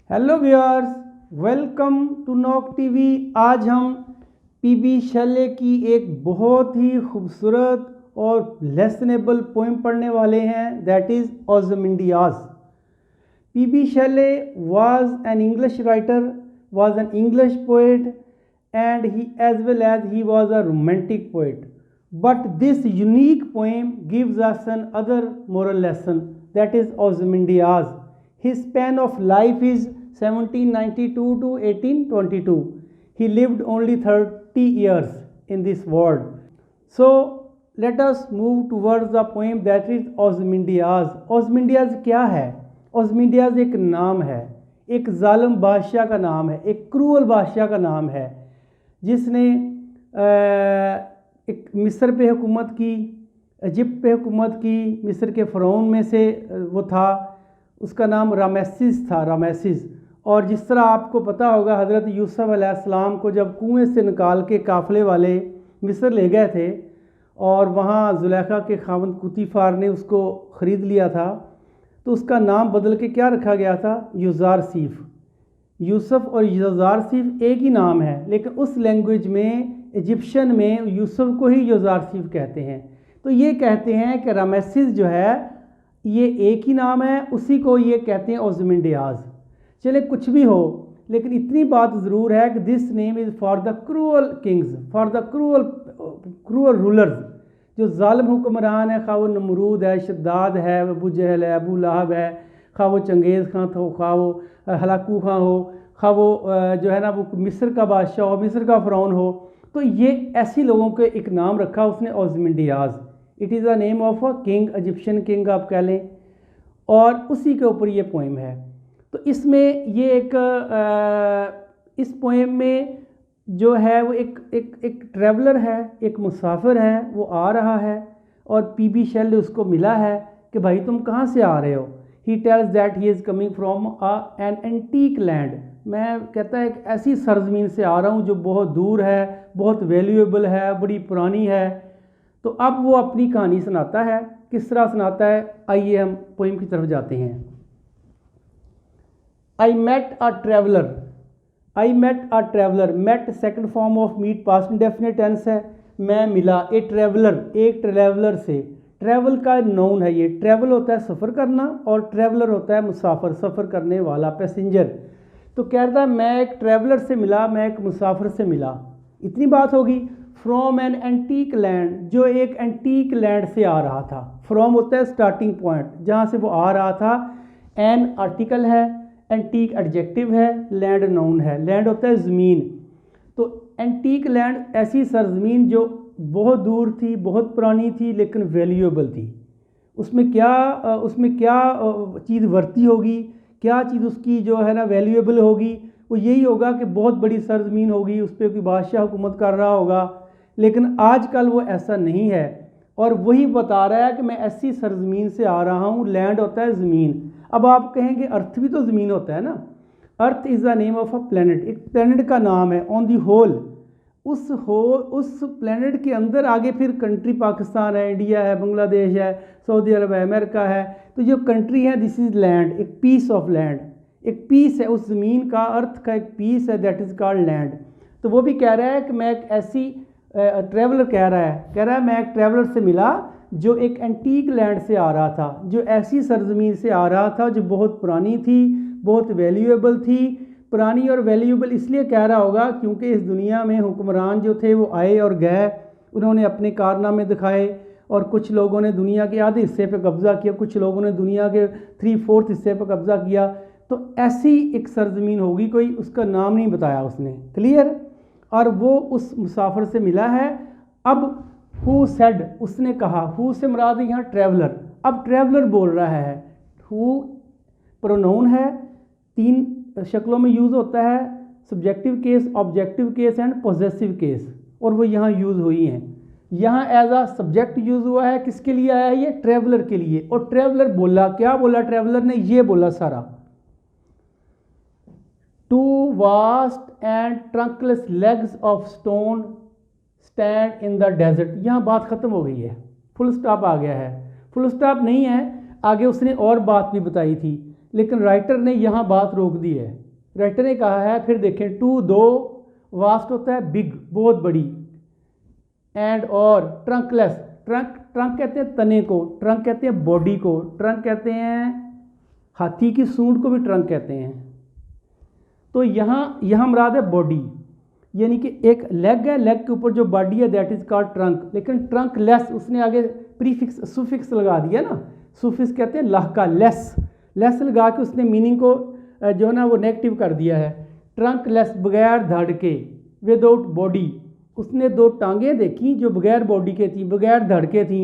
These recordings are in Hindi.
Hello viewers, welcome to knock TV. आज हम पीबी शैले की एक बहुत ही खूबसूरत और लेसनेबल पोएम पढ़ने वाले हैं, that is Ozymandias. PB Shelley was an English writer, was an English poet, and he as well as he was a romantic poet. But this unique poem gives us another moral lesson, that is Ozymandias. His span of life is 1792 to 1822. He lived only 30 years in this world. So let us move towards the poem, that is Ozymandias. Ozymandias क्या है? ओज़मिंडियाज़ एक नाम है, एक जालिम बादशाह का नाम है, एक क्रूअल बादशाह का नाम है, जिसने एक मिस्र पे हुकूमत की, इजिप्ट पे हुकूमत की। मिस्र के फ़िरौन में से वो था, उसका नाम रामेसिस था, रामेसिस। और जिस तरह आपको पता होगा, हज़रत यूसुफ़ अलैहिस्सलाम को जब कुएं से निकाल के काफ़िले वाले मिस्र ले गए थे और वहाँ ज़ुलेखा के खावंद कुतीफ़ार ने उसको ख़रीद लिया था, तो उसका नाम बदल के क्या रखा गया था? यूज़ारसीफ। यूसुफ और यूज़ारसीफ एक ही नाम है, लेकिन उस लैंग्वेज में, इजिप्शियन में, यूसुफ को ही यूज़ारसीफ कहते हैं। तो ये कहते हैं कि रामेसिस जो है ये एक ही नाम है, उसी को ये कहते हैं ओज़मिंडियाज़। चले कुछ भी हो, लेकिन इतनी बात ज़रूर है कि this name is for the cruel Kings, for the cruel rulers. जो ज़ालिम हुक्मरान है, खा वो नमरूद है, शद्दाद है, अबू जहल है, अबू लहब है, खा वो चंगेज़ खां हो, खा वो हलाकू खां हो, खा वो जो है ना वो मिस्र का बादशाह हो, मिस्र का फ़िरौन हो। तो ये ऐसी लोगों के एक नाम रखा उसने, Ozymandias. It is the name of a king, Egyptian king आप कह लें, और उसी के ऊपर ये पोएम है। तो इसमें ये इस पोएम में जो है वो एक ट्रैवलर है, एक मुसाफिर है, वो आ रहा है और पीबी शैले उसको मिला है कि भाई तुम कहाँ से आ रहे हो। He tells that he is coming from an antique land. मैं कहता है एक ऐसी सरजमीन से आ रहा हूँ जो बहुत दूर है, बहुत वैल्यूएबल है, बड़ी पुरानी है। तो अब वो अपनी कहानी सुनाता है। किस तरह सुनाता है, आइए हम पोइम की तरफ जाते हैं। I met a traveller. I met a traveller, met second form of meet, past indefinite tense है। मैं मिला, ए ट्रैवलर, एक ट्रैवलर से। ट्रैवल का नाउन है ये। ट्रैवल होता है सफ़र करना और ट्रैवलर होता है मुसाफिर, सफ़र करने वाला, पैसेंजर। तो कह रहा मैं एक ट्रैवलर से मिला, मैं एक मुसाफिर से मिला। इतनी बात होगी। फ्रॉम एन एंटीक लैंड, जो एक एंटीक लैंड से आ रहा था। फ्रॉम होता है स्टार्टिंग पॉइंट, जहाँ से वो आ रहा था। एन आर्टिकल है, एंटीक एडजेक्टिव है, लैंड नाउन है। लैंड होता है ज़मीन। तो एंटीक लैंड ऐसी सरजमीन जो बहुत दूर थी, बहुत पुरानी थी, लेकिन वैल्यूएबल थी। उसमें क्या चीज़ वर्ती होगी, क्या चीज़ उसकी जो है ना वैल्यूएबल होगी, वो यही होगा कि बहुत बड़ी सरजमीन होगी, उस पर कोई बादशाह हुकूमत कर रहा होगा। लेकिन आजकल वो ऐसा नहीं है, और वही बता रहा है कि मैं ऐसी सरजमीन से आ रहा हूँ। लैंड होता है ज़मीन। अब आप कहेंगे अर्थ भी तो ज़मीन होता है ना। Earth is the name of a planet, एक प्लैनेट का नाम है। ऑन दी होल, उस प्लैनेट के अंदर आगे फिर कंट्री पाकिस्तान है, इंडिया है, बांग्लादेश है, सऊदी अरब है, अमेरिका है। तो जो कंट्री है दिस इज़ लैंड, एक पीस ऑफ लैंड, एक पीस है उस ज़मीन का, अर्थ का एक पीस है, दैट इज़ कॉल्ड लैंड। तो वो भी कह रहा है कि मैं एक ऐसी ट्रैवलर कह रहा है मैं एक ट्रैवलर से मिला जो एक एंटीक लैंड से आ रहा था, जो ऐसी सरजमीन से आ रहा था जो बहुत पुरानी थी, बहुत वैल्यूएबल थी। पुरानी और वैल्यूएबल इसलिए कह रहा होगा क्योंकि इस दुनिया में हुक्मरान जो थे वो आए और गए, उन्होंने अपने कारनामे दिखाए, और कुछ लोगों ने दुनिया के आधे हिस्से पर कब्ज़ा किया, कुछ लोगों ने दुनिया के 3/4 हिस्से पर कब्ज़ा किया। तो ऐसी एक सरजमीन होगी कोई, उसका नाम नहीं बताया उसने, क्लियर। और वो उस मुसाफिर से मिला है। अब हु सेड, उसने कहा। हु से मुराद यहाँ ट्रैवलर। अब ट्रैवलर बोल रहा है। हु प्रोनाउन है, 3 शक्लों में यूज़ होता है, subjective case, objective case and possessive case, और वो यहाँ यूज़ हुई हैं। यहाँ एज आ सब्जेक्ट यूज़ हुआ है, किसके लिए आया है ये? ट्रैवलर के लिए। और ट्रैवलर बोला, क्या बोला ट्रैवलर ने? ये बोला सारा, two vast and trunkless legs of stone stand in the desert. यहाँ बात ख़त्म हो गई है, फुल स्टॉप आ गया है। फुल स्टॉप नहीं है, आगे उसने और बात भी बताई थी, लेकिन राइटर ने यहाँ बात रोक दी है। राइटर ने कहा है, फिर देखें, टू दो वास्ट होता है बिग, बहुत बड़ी, एंड और ट्रंकलेस, ट्रंक कहते हैं तने को, ट्रंक कहते हैं बॉडी को, ट्रंक कहते हैं हाथी की सूंड को भी ट्रंक कहते हैं। तो यहाँ मुराद है बॉडी, यानी कि एक लेग है, लेग के ऊपर जो बॉडी है दैट इज कॉल्ड ट्रंक। लेकिन ट्रंक लेस, उसने आगे प्रीफिक्स सुफिक्स लगा दिया ना, सुफिक्स कहते हैं लाह का, लेस लगा के उसने मीनिंग को जो है ना वो नेगेटिव कर दिया है। ट्रंक लेस, बगैर धड़ के, विदाउट बॉडी, उसने दो टांगें देखी जो बगैर बॉडी के थी, बगैर धड़ के थी,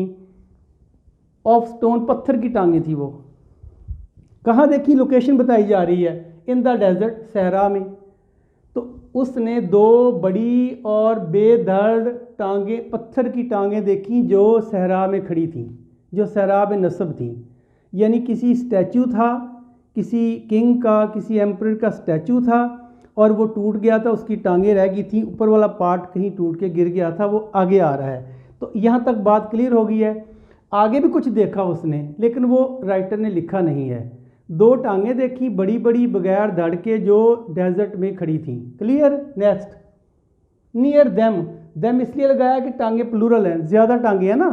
ऑफ स्टोन, पत्थर की टांगें थी। वो कहाँ देखी, लोकेशन बताई जा रही है, इन द डेजर्ट, सहरा में। तो उसने दो बड़ी और बेधड़ टांगें, पत्थर की टांगें देखी जो सहरा में खड़ी थीं, जो सहरा में नस्ब थीं। यानी किसी स्टैचू था, किसी किंग का, किसी एम्परर का स्टैचू था और वो टूट गया था, उसकी टांगें रह गई थी, ऊपर वाला पार्ट कहीं टूट के गिर गया था, वो आगे आ रहा है। तो यहाँ तक बात क्लियर हो गई है। आगे भी कुछ देखा उसने, लेकिन वो राइटर ने लिखा नहीं है। दो टांगें देखी बड़ी बड़ी बगैर धड़ के जो डेजर्ट में खड़ी थी। क्लियर। नेक्स्ट, नियर देम इसलिए लगाया कि टांगें प्लूरल हैं, ज़्यादा टांगें हैं ना,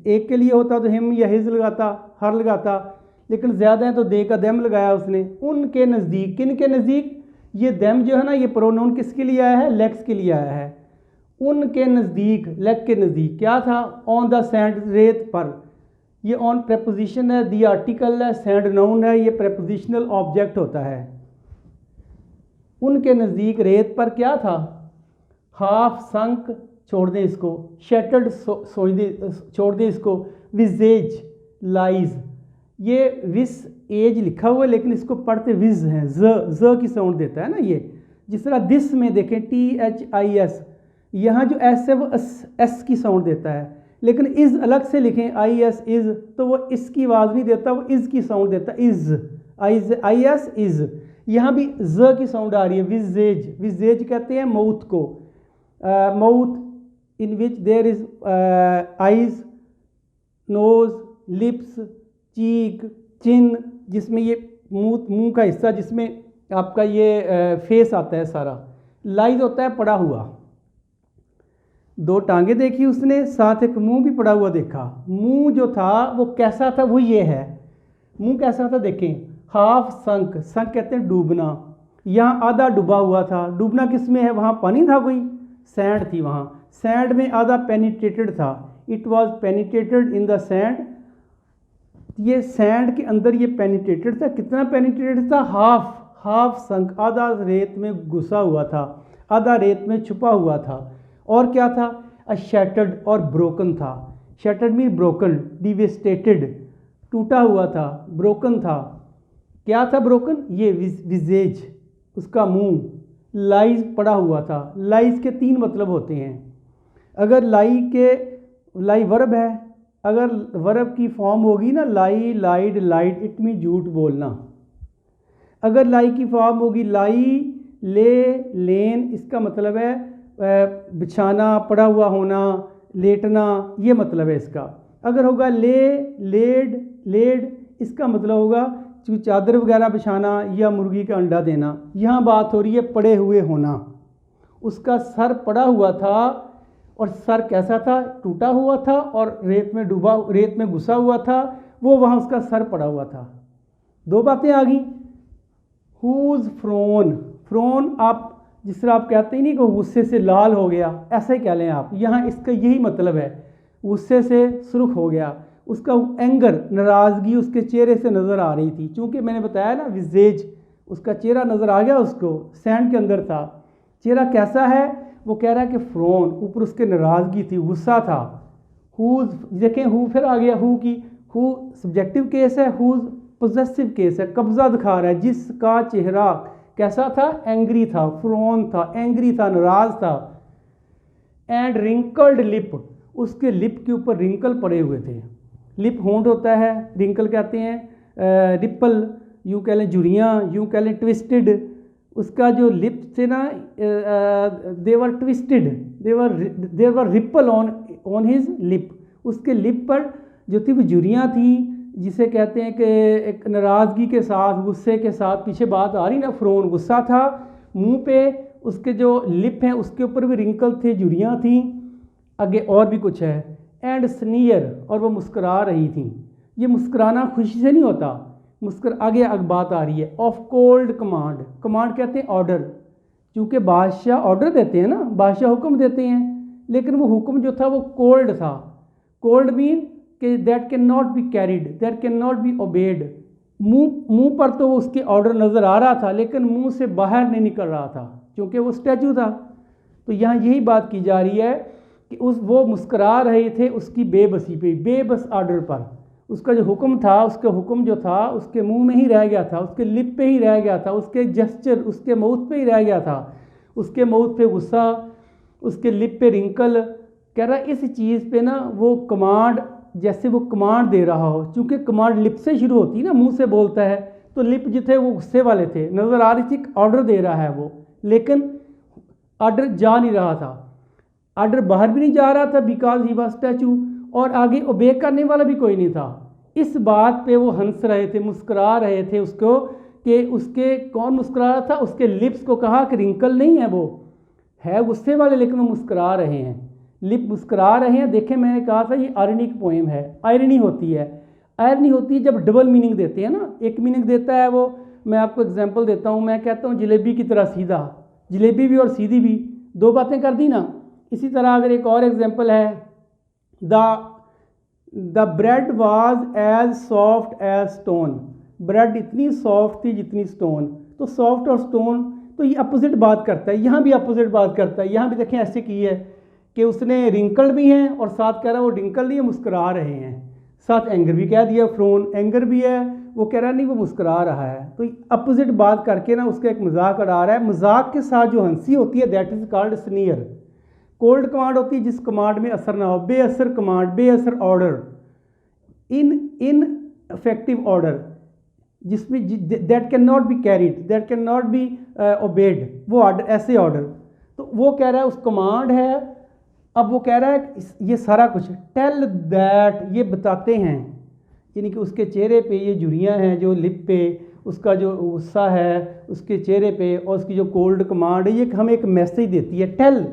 एक के लिए होता तो हिम या हिज लगाता, हर लगाता, लेकिन ज़्यादा है तो दे का देम लगाया उसने। उनके नज़दीक, किन के नज़दीक, ये देम जो है ना, ये प्रोनाउन किसके लिए आया है, लेग्स के लिए आया है। उनके नज़दीक, लेग के नज़दीक क्या था, ऑन द सैंड, रेत पर। ये ऑन प्रेपोजिशन है, दी आर्टिकल है, सैंड नाउन है, ये प्रेपोजिशनल ऑब्जेक्ट होता है। उनके नज़दीक रेत पर क्या था, हाफ संक, छोड़ दें इसको, शैटर्ड, छोड़ दें इसको, विजेज लाइज। ये विस एज लिखा हुआ है लेकिन इसको पढ़ते विज है, ज की साउंड देता है ना ये। जिस तरह दिस में देखें THIS, यहाँ जो एस है वो एस की साउंड देता है, लेकिन इज़ अलग से लिखें IS इज़, तो वो इसकी आवाज़ नहीं देता, वो इज़ की साउंड देता है, इज़ IS इज़। यहाँ भी ज की साउंड आ रही है, विजेज। विजेज कहते हैं माउथ को, mouth in which there is eyes, nose, lips, cheek, chin, जिसमें ये मुंह का हिस्सा जिसमें आपका ये फेस आता है सारा। लाइज होता है पड़ा हुआ। दो टांगे देखी उसने, साथ एक मुंह भी पड़ा हुआ देखा। मुंह जो था वो कैसा था, वो ये है। मुंह कैसा था देखें, हाफ संक, संक कहते हैं डूबना, यहाँ आधा डूबा हुआ था। डूबना किस में है, वहाँ पानी था, कोई सैंड थी, वहाँ सैंड में आधा पेनिट्रेटेड था, it was penetrated in the sand. ये सैंड के अंदर ये पेनिट्रेटेड था, कितना पेनिट्रेटेड था, हाफ संक, आधा रेत में घुसा हुआ था, आधा रेत में छुपा हुआ था। और क्या था, अ शैटर्ड, और ब्रोकन था। शैटर्ड मीन ब्रोकन, डिवेस्टेटेड, टूटा हुआ था, ब्रोकन था। क्या था ब्रोकन, ये विजेज, उसका मुंह, लाइज पड़ा हुआ था। लाइज के तीन मतलब होते हैं। अगर लाई वर्ब है, अगर वर्ब की फॉर्म होगी ना, लाई, लाइड, लाइड, इट मीन झूठ बोलना। अगर लाई की फॉर्म होगी लाई, ले, लेन, इसका मतलब है बिछाना, पड़ा हुआ होना, लेटना, ये मतलब है इसका। अगर होगा ले, लेड, इसका मतलब होगा चादर वगैरह बिछाना या मुर्गी का अंडा देना। यहाँ बात हो रही है पड़े हुए होना। उसका सर पड़ा हुआ था, और सर कैसा था, टूटा हुआ था और रेत में घुसा हुआ था, वो वहाँ उसका सर पड़ा हुआ था। दो बातें आ गई। हुज फ्रोन, आप जिस तरह आप कहते ही नहीं कि गुस्से से लाल हो गया, ऐसा ही कह लें आप, यहाँ इसका यही मतलब है, गुस्से से सुर्ख हो गया। उसका एंगर, नाराज़गी उसके चेहरे से नज़र आ रही थी, चूँकि मैंने बताया ना विजेज, उसका चेहरा नज़र आ गया उसको, सैंड के अंदर था। चेहरा कैसा है, वो कह रहा है कि फ्रोन, ऊपर उसके नाराज़गी थी, गुस्सा था। हुज, देखें हु फिर आ गया, हु की, हु सब्जेक्टिव केस है, हुज पोजेसिव केस है, कब्जा दिखा रहा है। जिसका चेहरा कैसा था, एंग्री था, फ्रोन था, एंग्री था, नाराज था। एंड रिंकल्ड लिप, उसके लिप के ऊपर रिंकल पड़े हुए थे। लिप होंठ होता है, रिंकल कहते हैं, रिपल, यूँ कह लें झुर्रियाँ, यूँ कह लें ट्विस्टेड। उसका जो लिप थे ना, they were twisted, they were ripple on his lip. उसके लिप पर जो थी वो झुर्रियाँ थी, जिसे कहते हैं कि एक नाराज़गी के साथ, गुस्से के साथ, पीछे बात आ रही ना, फ़्रोन गुस्सा था, मुंह पे उसके जो लिप हैं उसके ऊपर भी रिंकल थे, झुर्रियाँ थी, आगे और भी कुछ है, एंड स्नीयर, और वो मुस्करा रही थी। ये मुस्कराना खुशी से नहीं होता, आगे बात आ रही है ऑफ कोल्ड कमांड। कमांड कहते हैं ऑर्डर, क्योंकि बादशाह ऑर्डर देते हैं ना, बादशाह हुक्म देते हैं, लेकिन वो हुक्म जो था वो कोल्ड था। कोल्ड मीन कि that can not be carried, that can not be obeyed. मुंह पर तो उसके ऑर्डर नज़र आ रहा था, लेकिन मुंह से बाहर नहीं निकल रहा था, क्योंकि वो स्टैचू था। तो यहाँ यही बात की जा रही है कि वो मुस्करा रहे थे उसकी बेबसी पे, बेबस ऑर्डर पर। उसका जो हुक्म था, उसका हुक्म जो था उसके मुंह में ही रह गया था, उसके लिप पे ही रह गया था, उसके जेस्चर, उसके माउथ पे ही रह गया था, उसके माउथ पे गुस्सा, उसके लिप पे रिंकल। कह रहा इस चीज़ पे ना वो कमांड, जैसे वो कमांड दे रहा हो, क्योंकि कमांड लिप से शुरू होती है ना, मुंह से बोलता है, तो लिप जो थे वो गुस्से वाले थे, नज़र आ रही थी ऑर्डर दे रहा है वो, लेकिन ऑर्डर जा नहीं रहा था, ऑर्डर बाहर भी नहीं जा रहा था, बिकॉज ही वाज स्टैचू, और आगे ओबे करने वाला भी कोई नहीं था। इस बात पे वो हंस रहे थे, मुस्कुरा रहे थे उसको, कि उसके कौन मुस्कुरा रहा था, उसके लिप्स को कहा कि रिंकल नहीं है, वो है गुस्से वाले, लेकिन वो मुस्कुरा रहे हैं, लिप मुस्कुरा रहे हैं। देखें, मैंने कहा था ये आयरनिक पोएम है, आयरनी होती है। आयरनी होती है जब डबल मीनिंग देते हैं ना, एक मीनिंग देता है वो, मैं आपको एग्जांपल देता हूँ, मैं कहता हूँ जलेबी की तरह सीधा, जलेबी भी और सीधी भी, दो बातें कर दी ना। इसी तरह अगर एक और एग्जांपल है, the bread was as soft as stone, bread इतनी सॉफ्ट थी जितनी स्टोन। तो सॉफ्ट और स्टोन, तो ये अपोजिट बात करता है, यहाँ भी अपोजिट बात करता है। यहाँ भी देखें ऐसे की है कि उसने रिंकल भी हैं और साथ कह रहा है वो रिंकल नहीं है, मुस्कुरा रहे हैं, साथ एंगर भी कह दिया, फ्रोन एंगर भी है, वो कह रहा नहीं वो मुस्कुरा रहा है। तो अपोजिट बात करके ना उसका एक मजाक उड़ा रहा है। मजाक के साथ जो हंसी होती है that is called sneer. Cold command होती है जिस कमांड में असर ना हो, बेअसर कमांड, बेअसर ऑर्डर, इन इफेक्टिव ऑर्डर, जिसमें that can not be carried, that can not be obeyed, वो ऑर्डर, ऐसे ऑर्डर। तो वो कह रहा है उस कमांड है। अब वो कह रहा है ये सारा कुछ टेल दैट, ये बताते हैं, यानी कि उसके चेहरे पे ये झुर्रियाँ हैं, जो लिप पे उसका जो गुस्सा है उसके चेहरे पे, और उसकी जो कोल्ड कमांड है, ये हमें एक मैसेज देती है। टेल,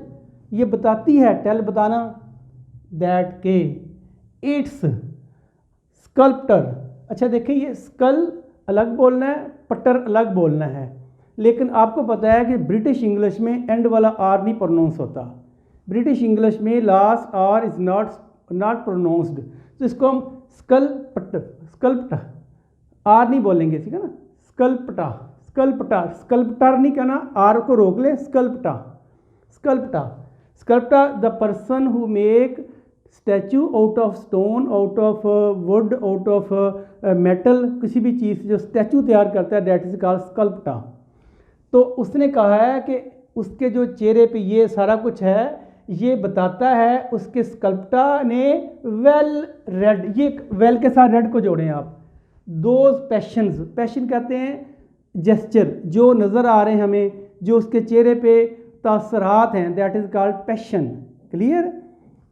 ये बताती है, टेल बताना, दैट के इट्स स्कल्प्टर। अच्छा देखिए, ये स्कल अलग बोलना है, पटर अलग बोलना है, लेकिन आपको पता है कि ब्रिटिश इंग्लिश में एंड वाला आर नहीं प्रोनाउंस होता। ब्रिटिश इंग्लिश में last R is not pronounced, तो इसको हम स्कल्प्टर आर नहीं बोलेंगे, ठीक है ना, स्कल्प्टर नहीं कहना, आर को रोक ले, sculptor the person who make statue out of stone, out of wood, out of metal, किसी भी चीज़ से जो स्टैचू तैयार करता है दैट इज कॉल्ड स्कल्प्टा। तो उसने कहा है कि उसके जो चेहरे पे ये सारा कुछ है, ये बताता है उसके स्कल्प्टा ने वेल रेड, ये वेल के साथ रेड को जोड़ें आप, दोज पैशंस, पैशन कहते हैं जेस्चर, जो नज़र आ रहे हैं हमें, जो उसके चेहरे पे तासरात हैं, that is called passion. Clear,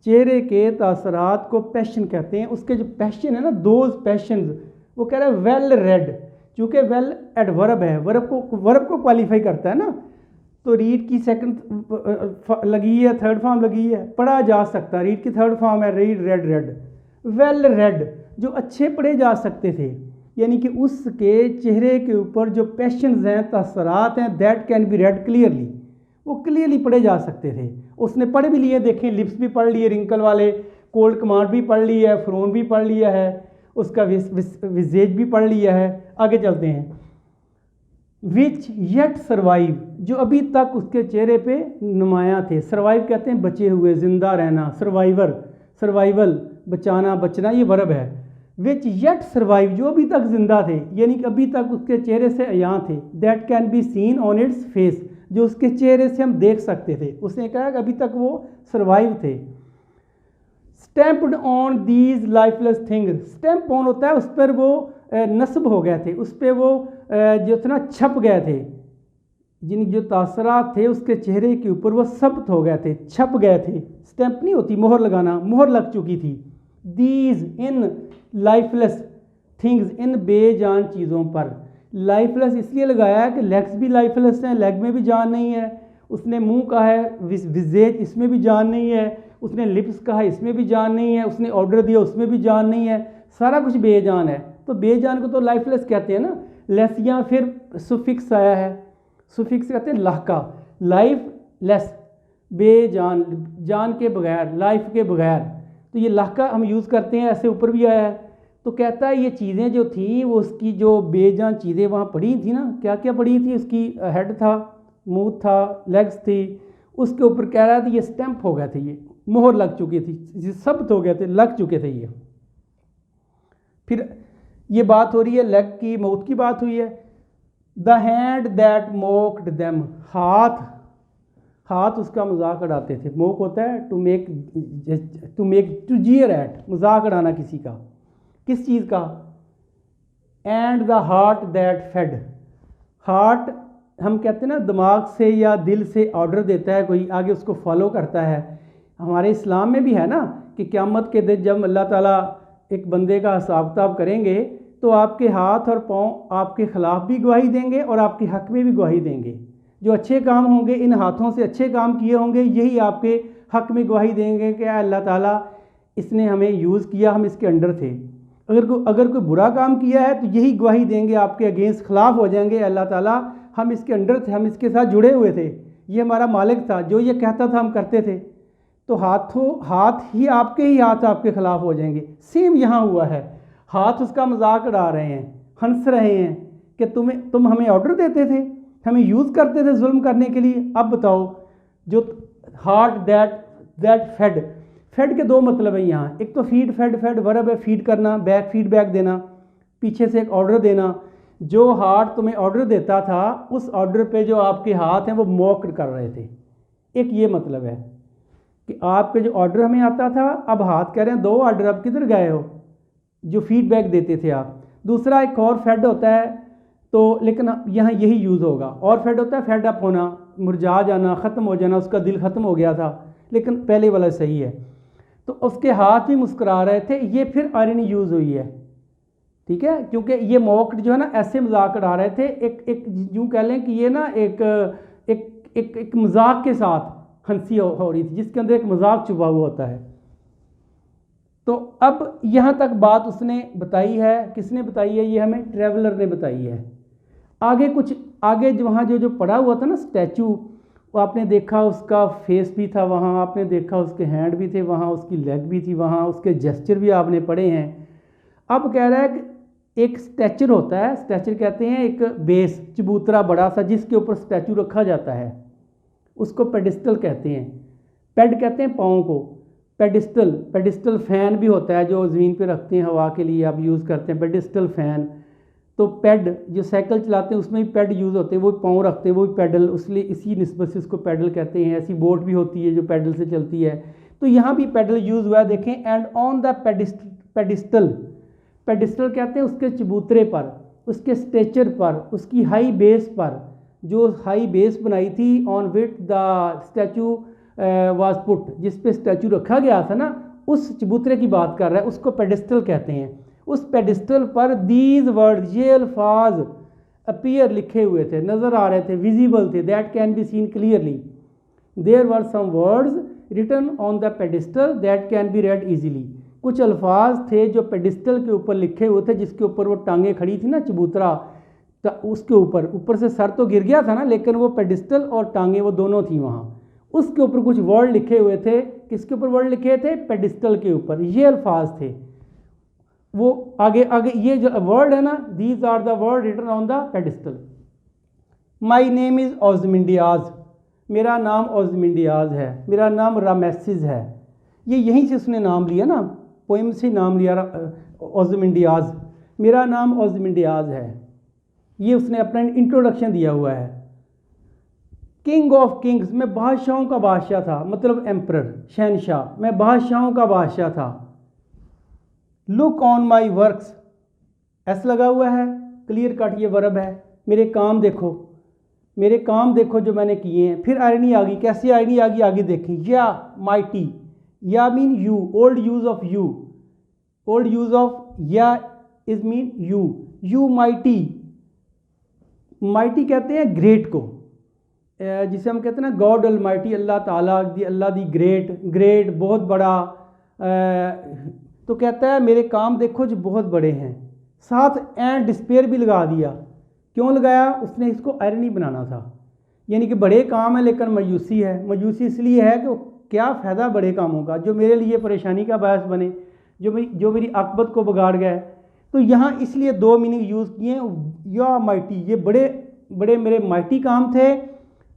चेहरे के तासरात को पैशन कहते हैं। उसके जो पैशन है ना, दोज पैशंस, वो कह रहा है वेल रेड, चूँकि वेल एडवर्ब है, वर्ब को क्वालिफाई करता है ना, तो रीड की सेकंड लगी है, थर्ड फॉर्म लगी है, पढ़ा जा सकता, रीड की थर्ड फॉर्म है read, red red, well read, जो अच्छे पढ़े जा सकते थे, यानी कि उसके चेहरे के ऊपर जो पैशंस हैं, तासरात हैं, that can be red clearly, वो क्लियरली पढ़े जा सकते थे। उसने पढ़ भी लिए, देखें, लिप्स भी पढ़ लिए रिंकल वाले, कोल्ड कमांड भी पढ़ लिया है, फ्रोन भी पढ़ लिया है, उसका विजेज भी पढ़ लिया है। आगे चलते हैं, विच येट सर्वाइव, जो अभी तक उसके चेहरे पे नुमायाँ थे। सर्वाइव कहते हैं बचे हुए, जिंदा रहना, सर्वाइवल, बचाना, बचना, ये वर्ब है। विच येट सर्वाइव, जो अभी तक जिंदा थे, यानी कि अभी तक उसके चेहरे से अयां थे, that can be scene on its face, जो उसके चेहरे से हम देख सकते थे। उसने कहा कि अभी तक वो सर्वाइव थे। Stamped on these lifeless things, stamp on होता है, उस पर वो नस्ब हो गए थे, उस पर वो जो था ना छप गए थे, जिन जो तासरात थे उसके चेहरे के ऊपर वो सब्त हो गए थे, छप गए थे। स्टैम्प नहीं होती मोहर लगाना, मोहर लग चुकी थी। दीज इन लाइफलेस थिंग्स, इन बेजान चीज़ों पर। लाइफलेस इसलिए लगाया है कि लेग्स भी लाइफलेस हैं, लेग में भी जान नहीं है। उसने मुंह कहा है विजेज, इसमें भी जान नहीं है। उसने लिप्स कहा है, इसमें भी जान नहीं है। उसने ऑर्डर दिया, उसमें भी जान नहीं है। सारा कुछ बेजान है। तो बेजान को तो लाइफलेस कहते हैं ना। लेस या फिर सुफिक्स आया है, सुफिक्स कहते हैं लाहका, लाइफ लेस, बेजान, जान के बगैर, लाइफ के बगैर। तो ये लाहका हम यूज़ करते हैं, ऐसे ऊपर भी आया है। तो कहता है ये चीज़ें जो थी वो उसकी जो बेजान चीज़ें वहाँ पड़ी थी ना, क्या क्या पड़ी थी, उसकी हेड था, मुंह था, लेग्स थी, उसके ऊपर कह रहा था ये स्टैंप हो गए थे, ये मोहर लग चुकी थी, ये शब्द हो गए थे, लग चुके थे ये। फिर ये बात हो रही है लेग की, मौत की बात हुई है। The hand that mocked them, हाथ, हाथ उसका मजाक उड़ाते थे। मोक होता है to make to jeer at, मजाक उड़ाना किसी का, किस चीज़ का। And the heart that fed, heart हम कहते हैं ना दिमाग से या दिल से ऑर्डर देता है कोई, आगे उसको फॉलो करता है। हमारे इस्लाम में भी है ना कि क़यामत के दिन जब अल्लाह ताला एक बंदे का हिसाब किताब करेंगे तो आपके हाथ और पाँव आपके ख़िलाफ़ भी गवाही देंगे और आपके हक़ में भी गवाही देंगे। जो अच्छे काम होंगे, इन हाथों से अच्छे काम किए होंगे, यही आपके हक़ में गवाही देंगे कि अल्लाह ताला इसने हमें यूज़ किया, हम इसके अंडर थे। अगर कोई बुरा काम किया है तो यही गवाही देंगे, आपके अगेंस्ट खिलाफ हो जाएंगे, अल्लाह ताला हम इसके अंडर थे, हम इसके साथ जुड़े हुए थे, ये हमारा मालिक था, जो ये कहता था हम करते थे। तो हाथ ही हाथ आपके खिलाफ हो जाएंगे। सेम यहाँ हुआ है, हाथ उसका मजाक उड़ा रहे हैं, हंस रहे हैं कि तुम हमें ऑर्डर देते थे, हमें यूज़ करते थे जुल्म करने के लिए। अब बताओ, जो हार्ट दैट फेड के दो मतलब है यहाँ। एक तो फीड, फेड वर्ब है, फीड करना, बैक फीडबैक देना, पीछे से एक ऑर्डर देना। जो हार्ट तुम्हें ऑर्डर देता था, उस ऑर्डर पे जो आपके हाथ हैं वो मॉक कर रहे थे। एक ये मतलब है कि आपके जो ऑर्डर हमें आता था, अब हाथ कह रहे हैं दो ऑर्डर, अब किधर गए हो, जो फीडबैक देते थे आप। दूसरा एक और फेड होता है, तो लेकिन यहाँ यही यूज़ होगा। और फेड होता है फेड अप होना, मुरझा जाना, ख़त्म हो जाना, उसका दिल ख़त्म हो गया था, लेकिन पहले वाला सही है। तो उसके हाथ भी मुस्कुरा रहे थे, ये फिर आयरनी यूज़ हुई है, ठीक है, क्योंकि ये मॉक्ड जो है ना ऐसे मजाक उड़ा रहे थे, एक यूँ कह लें कि ये ना एक मजाक के साथ हंसी हो रही थी, जिसके अंदर एक मजाक छुपा हुआ होता है। तो अब यहाँ तक बात उसने बताई है, किसने बताई है, ये हमें ट्रैवलर ने बताई है। आगे वहाँ जो पड़ा हुआ था ना स्टैचू, वो आपने देखा उसका फेस भी था वहाँ, आपने देखा उसके हैंड भी थे वहाँ, उसकी लेग भी थी वहाँ, उसके जेस्चर भी आपने पढ़े हैं। अब कह रहा है कि एक स्टैचर होता है, स्टैचर कहते हैं एक बेस, चबूतरा बड़ा सा जिसके ऊपर स्टैचू रखा जाता है, उसको पेडिस्टल कहते हैं। पेड कहते हैं पाँव को, पेडिस्टल फ़ैन भी होता है जो ज़मीन पे रखते हैं हवा के लिए, आप यूज़ करते हैं पेडिस्टल फ़ैन। तो पेड जो साइकिल चलाते हैं उसमें भी पेड यूज़ होते हैं, वो पाँव रखते हैं, वो भी पेडल, उसलिए इसी निस्बत से उसको पेडल कहते हैं। ऐसी बोट भी होती है जो पेडल से चलती है, तो यहाँ भी पेडल यूज़ हुआ है, देखें। एंड ऑन द पेडिस्टल कहते हैं उसके चबूतरे पर, उसके स्टेचर पर, उसकी हाई बेस पर, जो हाई बेस बनाई थी, on which the statue was put, जिस पे स्टैचू रखा गया था ना, उस चबूतरे की बात कर रहा है, उसको पेडिस्टल कहते हैं। उस पेडिस्टल पर दीज वर्ड, ये अल्फाज अपीयर लिखे हुए थे, नज़र आ रहे थे, विजिबल थे, that can be seen clearly. There were some words written on the pedestal that can be read easily. कुछ अल्फाज थे जो पेडिस्टल के ऊपर लिखे हुए थे, जिसके ऊपर वो टांगे खड़ी थी ना चबूतरा, तो उसके ऊपर से सर तो गिर गया था ना, लेकिन वो पेडिस्टल और टांगे वो दोनों थी वहाँ, उसके ऊपर कुछ वर्ड लिखे हुए थे। किसके ऊपर वर्ड लिखे थे? पेडिस्टल के ऊपर, ये अल्फाज थे। वो आगे ये जो वर्ड है ना, these are the word written on the pedestal. My name is Ozymandias, मेरा नाम ओज़मिंडियाज़ है, मेरा नाम रामेसिस है। ये यहीं से उसने नाम लिया ना, पोइम से नाम लिया ओज़मिंडियाज़, मेरा नाम ओज़मिंडियाज़ है। ये उसने अपना इंट्रोडक्शन दिया हुआ है। किंग ऑफ किंग्स, मैं बादशाहों का बादशाह था, मतलब एम्परर, शहनशाह, मैं बादशाहों का बादशाह था। Look on my works, S लगा हुआ है, क्लियर कट ये वर्ब है। मेरे काम देखो, मेरे काम देखो जो मैंने किए हैं। फिर आयरनी आ गई, कैसी आयरनी आ गई आगे देखें। Ye mighty, ye mean you, old use of you, old use of ye is mean you, you mighty, mighty कहते हैं ग्रेट को, जिसे हम कहते हैं ना गॉड अलमाइटी, अल्लाह ताला दी, अल्लाह दी ग्रेट, ग्रेट बहुत बड़ा। तो कहता है मेरे काम देखो जो बहुत बड़े हैं, साथ एंड डिस्पेयर भी लगा दिया। क्यों लगाया? उसने इसको आयरनी बनाना था, यानी कि बड़े काम है लेकिन मायूसी है। मायूसी इसलिए है कि क्या फ़ायदा बड़े कामों का जो मेरे लिए परेशानी का बायस बने, जो मेरी आकबत को बिगाड़ गए। तो यहाँ इसलिए दो मीनिंग यूज़ किए, या माइटी, ये बड़े बड़े मेरे माइटी काम थे,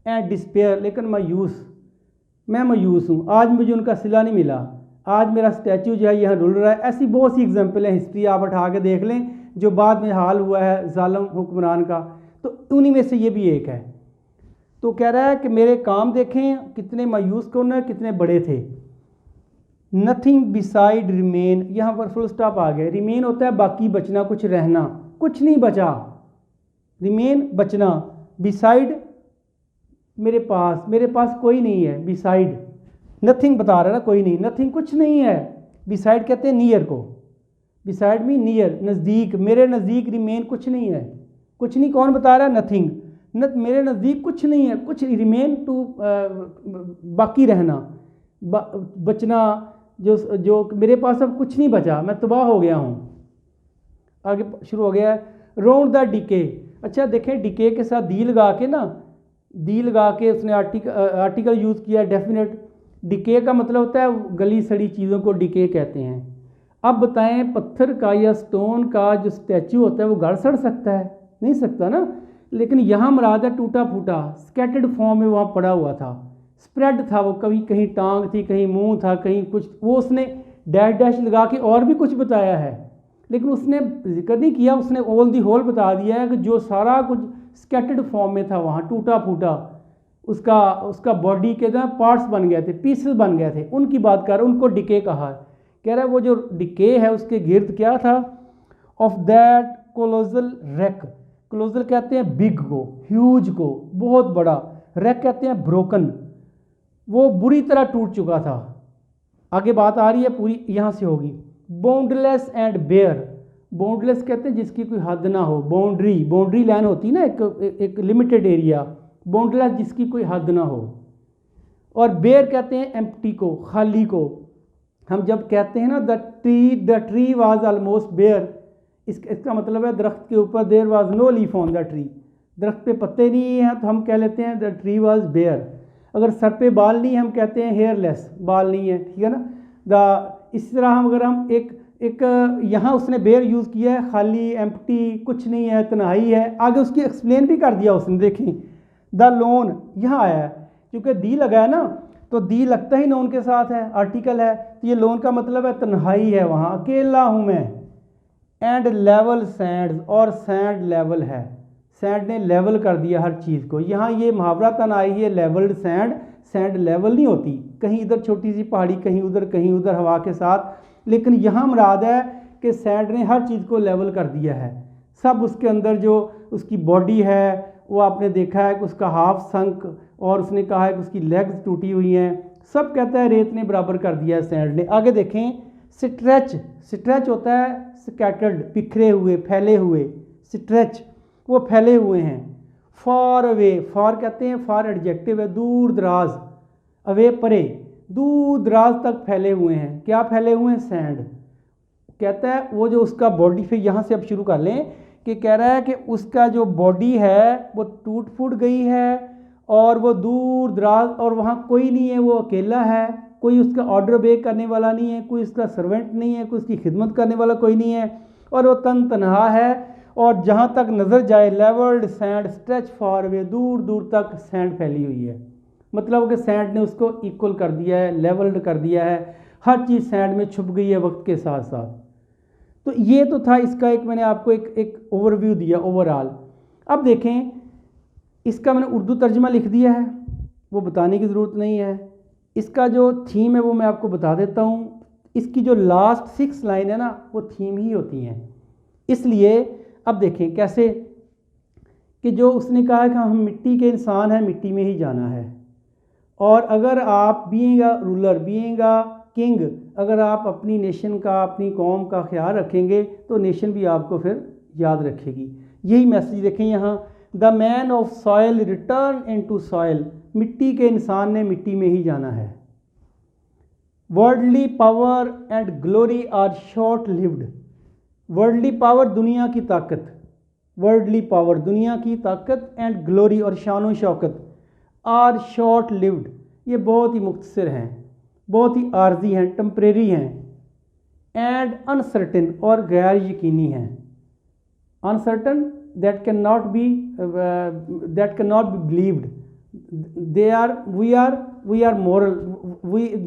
एंड डिस्पेयर, लेकिन मैं मायूस हूँ, आज मुझे उनका सिला नहीं मिला, आज मेरा स्टैचू जो है यहाँ रुल रहा है। ऐसी बहुत सी एग्जाम्पल हैं, हिस्ट्री आप उठा के देख लें जो बाद में हाल हुआ है जालिम हुक्मरान का, तो उन्हीं में से ये भी एक है। तो कह रहा है कि मेरे काम देखें कितने मायूस कौन है, कितने बड़े थे। नथिंग बिसाइड रिमेन, यहाँ पर फुल स्टॉप आ गया। रिमेन होता है बाकी, बचना, कुछ रहना, कुछ नहीं बचा। रिमेन बचना, बिसाइड मेरे पास कोई नहीं है। बिसाइड नथिंग बता रहा है ना, कोई नहीं, नथिंग कुछ नहीं है। बिसाइड कहते हैं नियर को, बिसाइड मी नियर, नज़दीक, मेरे नज़दीक रिमेन कुछ नहीं है। कुछ नहीं कौन बता रहा है? नथिंग, मेरे नज़दीक कुछ नहीं है, कुछ रिमेन टू बाकी रहना, बचना, जो मेरे पास अब कुछ नहीं बचा, मैं तबाह हो गया हूँ। आगे शुरू हो गया है राउंड द डिके। अच्छा देखें, डिके के साथ दी लगा के ना, दी लगा के उसने आर्टिकल यूज़ किया डेफिनेट। डिके का मतलब होता है गली सड़ी चीज़ों को डिके कहते हैं। अब बताएं पत्थर का या स्टोन का जो स्टैचू होता है वो गड़ सड़ सकता है? नहीं सकता ना। लेकिन यहाँ मुराद है टूटा फूटा, स्कैटर्ड फॉर्म में वहाँ पड़ा हुआ था, स्प्रेड था वो, कभी कहीं टांग थी, कहीं मुंह था, कहीं कुछ, वो उसने डैश डैश लगा के और भी कुछ बताया है, लेकिन उसने जिक्र नहीं किया, उसने ऑल दी होल बता दिया है कि जो सारा कुछ स्कैटर्ड फॉर्म में था वहाँ टूटा फूटा, उसका बॉडी के ना पार्ट्स बन गए थे, पीसेस बन गए थे, उनकी बात कर, उनको डिके कहा है। कह रहा है वो जो डिके है उसके गिर्द क्या था? Of that colossal rake, colossal कहते हैं बिग को, ह्यूज को, बहुत बड़ा, रेक कहते हैं ब्रोकन, वो बुरी तरह टूट चुका था। आगे बात आ रही है पूरी, यहाँ से होगी। बाउंडलेस एंड बेयर, बाउंडलेस कहते हैं जिसकी कोई हद ना हो, बाउंड्री लाइन होती है ना, एक लिमिटेड एरिया, बाउंडलेस जिसकी कोई हद ना हो। और बेयर कहते हैं एम्प्टी को, खाली को। हम जब कहते हैं ना the tree was almost bare, इसका मतलब है दरख्त के ऊपर there was no leaf on the tree, दरख्त पे पत्ते नहीं हैं तो हम कह लेते हैं द ट्री वाज बेयर। अगर सर पे बाल नहीं, हम कहते हैं हेयरलेस, बाल नहीं है, ठीक है ना। इस तरह अगर हम एक यहाँ उसने बेयर यूज़ किया है, खाली, एम्प्टी, कुछ नहीं है, तन्हाई है। आगे उसकी एक्सप्लेन भी कर दिया उसने, देखें द लोन यहाँ आया है, क्योंकि दी लगा है ना, तो दी लगता ही नोन के साथ है, आर्टिकल है, तो ये लोन का मतलब है तन्हाई है, वहाँ अकेला हूँ मैं। एंड लेवल सैंड, और सैंड लेवल है, सैंड ने लेवल कर दिया हर चीज़ को। यहाँ ये मुहावरा तनाई है लेवल्ड सैंड, सैंड लेवल नहीं होती, कहीं इधर छोटी सी पहाड़ी, कहीं उधर हवा के साथ, लेकिन यहाँ मुराद है कि सैंड ने हर चीज़ को लेवल कर दिया है। सब उसके अंदर जो उसकी बॉडी है वो आपने देखा है कि उसका हाफ संक, और उसने कहा है कि उसकी लेग्स टूटी हुई हैं, सब कहता है रेत ने बराबर कर दिया है सैंड ने। आगे देखें स्ट्रेच होता है स्कैटर्ड, बिखरे हुए, फैले हुए, स्ट्रेच वो फैले हुए हैं। फॉर अवे, फॉर कहते हैं, फॉर एडजेक्टिव है, दूर दराज, अवे परे, दूर दराज तक फैले हुए हैं। क्या फैले हुए हैं? सैंड। कहता है वो जो उसका बॉडी, फिर यहाँ से अब शुरू कर लें कि कह रहा है कि उसका जो बॉडी है वो टूट फूट गई है और वो दूर दराज, और वहाँ कोई नहीं है, वो अकेला है, कोई उसका ऑर्डर ओबे करने वाला नहीं है, कोई उसका सर्वेंट नहीं है, कोई उसकी खिदमत करने वाला कोई नहीं है, और वो तन्हा है। और जहाँ तक नज़र जाए levelled sand stretch far away, दूर दूर तक सैंड फैली हुई है। मतलब कि सैंड ने उसको इक्वल कर दिया है, लेवल्ड कर दिया है, हर चीज़ सैंड में छुप गई है वक्त के साथ साथ। तो ये तो था इसका एक, मैंने आपको एक ओवरव्यू दिया ओवरऑल। अब देखें इसका मैंने उर्दू तर्जमा लिख दिया है, वो बताने की ज़रूरत नहीं है। इसका जो थीम है वो मैं आपको बता देता हूँ। इसकी जो लास्ट 6 लाइन है ना वो थीम ही होती हैं। इसलिए अब देखें कैसे कि जो उसने कहा है कि हम मिट्टी के इंसान हैं, मिट्टी में ही जाना है। और अगर आप being a ruler, being a king, अगर आप अपनी नेशन का, अपनी कौम का ख्याल रखेंगे तो नेशन भी आपको फिर याद रखेगी। यही मैसेज देखें यहाँ, the man of soil return into soil, मिट्टी के इंसान ने मिट्टी में ही जाना है। Worldly power and glory are short lived, worldly power दुनिया की ताकत, वर्ल्डली पावर दुनिया की ताकत एंड ग्लोरी और शान शौकत आर शॉर्ट लिव्ड, ये बहुत ही मुख्तसर हैं, बहुत ही आर्जी हैं, टेम्परेरी हैं। एंड अनसर्टेन और गैर यकीनी हैं। Uncertain that can not be believed, they are we are moral,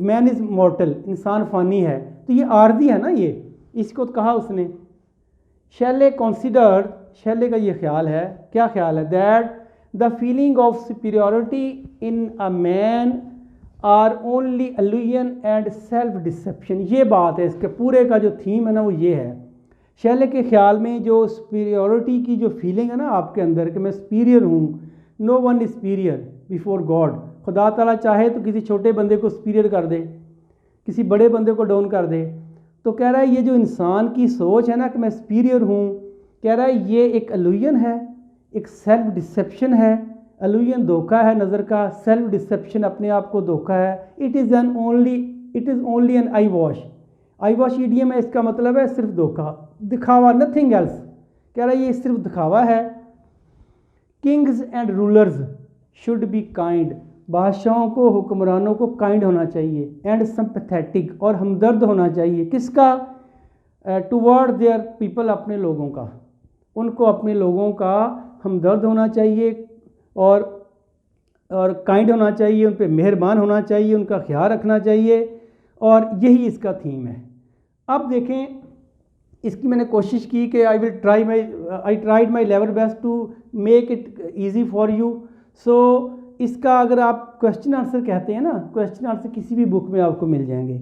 man is mortal, इंसान फ़ानी है। तो ये आर्जी है ना, ये इसको कहा उसने। शैले कंसिडर्ड, शैले का ये ख्याल है, क्या ख्याल है, that the feeling of superiority in a man are only illusion and self deception. ये बात है, इसके पूरे का जो थीम है ना वो ये है। शैले के ख्याल में जो सुपीरियॉरिटी की जो फीलिंग है ना आपके अंदर कि मैं सुपीरियर हूँ, no one is superior before God, खुदा ताला चाहे तो किसी छोटे बंदे को सुपीरियर कर दे, किसी बड़े बंदे को डाउन कर दे। तो कह रहा है ये जो इंसान की सोच है ना कि मैं सुपीरियर हूँ, कह रहा है ये एक इल्यूजन है, एक सेल्फ डिसेप्शन है। इल्यूजन धोखा है नज़र का, सेल्फ डिसेप्शन अपने आप को धोखा है। It is only an I wash, I wash idiom है, इसका मतलब है सिर्फ धोखा, दिखावा, नथिंग एल्स। कह रहा है ये सिर्फ दिखावा है। Kings and rulers should be kind, बादशाहों को, हुक्मरानों को काइंड होना चाहिए, एंड सिंपैथेटिक और हमदर्द होना चाहिए। किसका, टुवर्ड देयर पीपल, अपने लोगों का, उनको अपने लोगों का हमदर्द होना चाहिए और काइंड होना चाहिए, उन पर मेहरबान होना चाहिए, उनका ख्याल रखना चाहिए। और यही इसका थीम है। अब देखें, इसकी मैंने कोशिश की कि I tried my level best to make it easy for you. So इसका अगर आप क्वेश्चन आंसर कहते हैं ना, क्वेश्चन आंसर किसी भी बुक में आपको मिल जाएंगे,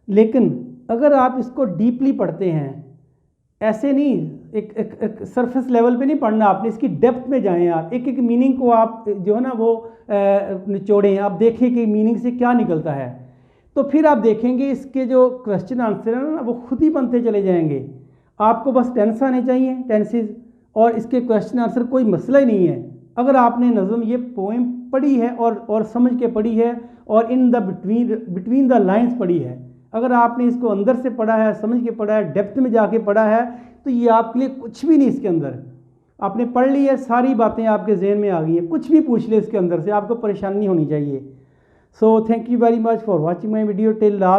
लेकिन अगर आप इसको डीपली पढ़ते हैं, ऐसे नहीं एक सरफेस लेवल पे नहीं पढ़ना, आपने इसकी डेप्थ में जाएं, आप एक एक मीनिंग को आप जो है ना वो निचोड़ें, आप देखें कि मीनिंग से क्या निकलता है। तो फिर आप देखेंगे इसके जो क्वेश्चन आंसर है ना वो खुद ही बनते चले जाएंगे। आपको बस टेंस आने चाहिए, टेंसेस, और इसके क्वेश्चन आंसर कोई मसला ही नहीं है। अगर आपने नज़म ये पोएम पढ़ी है और समझ के पढ़ी है और in the between the lines पढ़ी है, अगर आपने इसको अंदर से पढ़ा है, समझ के पढ़ा है, डेप्थ में जाके पढ़ा है, तो ये आपके लिए कुछ भी नहीं। इसके अंदर आपने पढ़ ली है, सारी बातें आपके जहन में आ गई हैं, कुछ भी पूछ ले इसके अंदर से, आपको परेशानी नहीं होनी चाहिए। So thank you very much for watching my video till last.